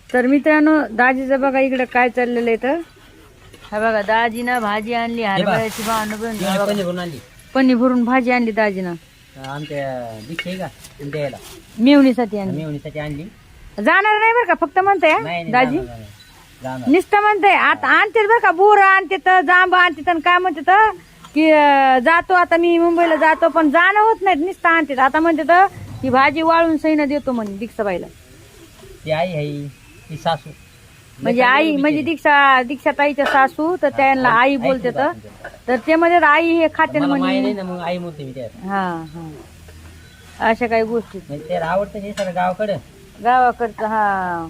तर मित्रांनो दाजीचं बघा इकडे काय चाललेलं आहे तर हा बघा दाजीनं भाजी आणली हरभऱ्याची पन्नी भरून भाजी आणली दाजीनं आमच्या दीक्षा का द्यायला मेवणीसाठी आणली मेवणीसाठी आणली. जाणार नाही बरं का फक्त म्हणताय दाजी नुसतं म्हणताय आता आणते बरं का बोर आणते तर जांब आणते आणि काय म्हणते तर की जातो आता मी मुंबईला जातो पण जाणं होत नाही नुसतं आणते आता म्हणते तर की भाजी वाळून सईनं देतो म्हणे दीक्षाबाईला. ती आई आहे ती सासू म्हणजे आई म्हणजे दीक्षा ताईच्या सासू तर त्यांना आई बोलते तर ते म्हणजे आई हे खाते म्हणजे मग आई म्हणते मी त्यात. हा हा अशा काही गोष्टी म्हणजे त्याला आवडतं हे सगळं गावाकडं गावाकडचं. हा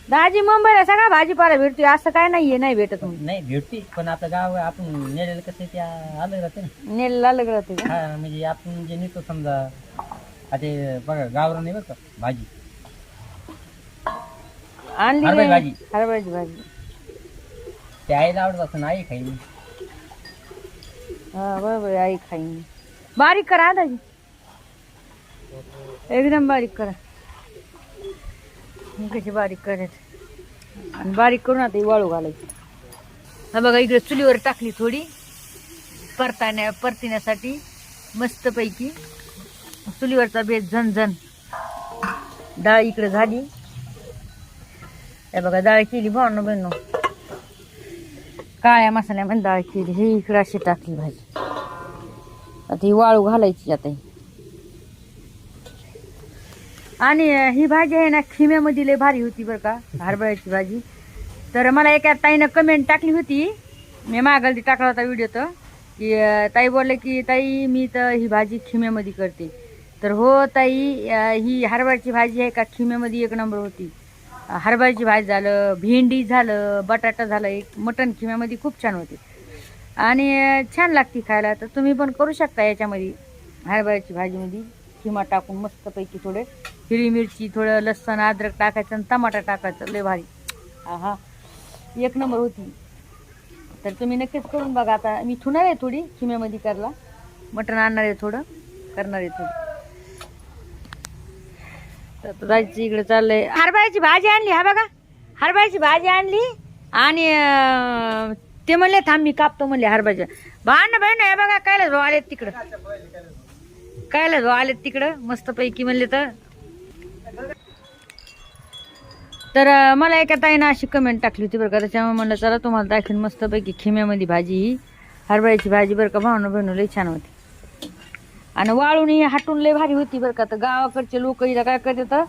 दाजी मुंबईला सगळा भाजीपाला भेटतोय असं काय नाहीये नाही भेटत म्हणून. नाही भेटते पण आता गाव आपण नेलेलं कसं ते आलं राहते ना. नेल अलग राहते का? हा म्हणजे आपण जे नेतो समजा आता बघा गावरा नाही बरं का भाजी आणली हरभऱ्याची नाही. भाजी. हरभऱ्याची भाजी ते आईला आवडत असं आई खाईल. हा बरोबर आई खाईन. बारीक करा दाजी एकदम बारीक करा. कशी बारीक करायचं आणि बारीक करून आता वाळू घालायची. हा बघा इकडे चुलीवर टाकली थोडी परतिण्यासाठी मस्तपैकी चुलीवरचा बेस झणझण. डाळ इकडे झाली. हे बघा डाळ केली भावनो बहिणो काळ्या मसाल्यामध्ये डाळ केली. ही इकडे अशी टाकली भाजी आता ही वाळू घालायची आता ही. आणि ही भाजी आहे ना खिम्यामध्ये लय भारी होती बरं का हरभऱ्याची भाजी. तर मला एका ताईनं कमेंट टाकली होती मी मागल टाकला होता व्हिडिओ तर की ताई बोलले की ताई मी तर ही भाजी खिम्यामध्ये करते. तर हो ताई ही हरभऱ्याची भाजी आहे का खिम्यामध्ये एक नंबर होती. हरभऱ्याची भाजी झालं भेंडी झालं बटाटा झालं एक मटण खिम्यामध्ये खूप छान होते आणि छान लागते खायला. तर तुम्ही पण करू शकता याच्यामध्ये हरभऱ्याची भाजीमध्ये खिमा टाकून मस्तपैकी थोडे हिरवी मिरची थोडं लसण अद्रक टाकायचं आणि टमाटा टाकायचं लय भारी. हा एक नंबर होती. तर तुम्ही नक्कीच करून बघा. आता मी ठुणार आहे थोडी खिम्यामध्ये करायला मटण आणणार आहे थोडं करणार आहे थोडं. तर जायचं इकडे चाललंय. हरभऱ्याची भाजी आणली हा बघा हरभऱ्याची भाजी आणली आणि ते म्हणले थांब मी कापतो म्हणले हरभऱ्याच्या भांड बहिण हे बघा कायला जो आलेत तिकडं कायला जो आलेत तिकडं मस्तपैकी म्हणले तर मला एका ताईनं अशी कमेंट टाकली होती बरं का. त्याच्यामुळे म्हणलं चला तुम्हाला दाखवीन मस्तपैकी खिम्यामध्ये भाजी ही हरभऱ्याची भाजी बरं का भावनो बहिणू लई छान होती आणि वाळून ही हाटून लय भारी होती बरं का. तर गावाकडचे लोक इथं काय करतात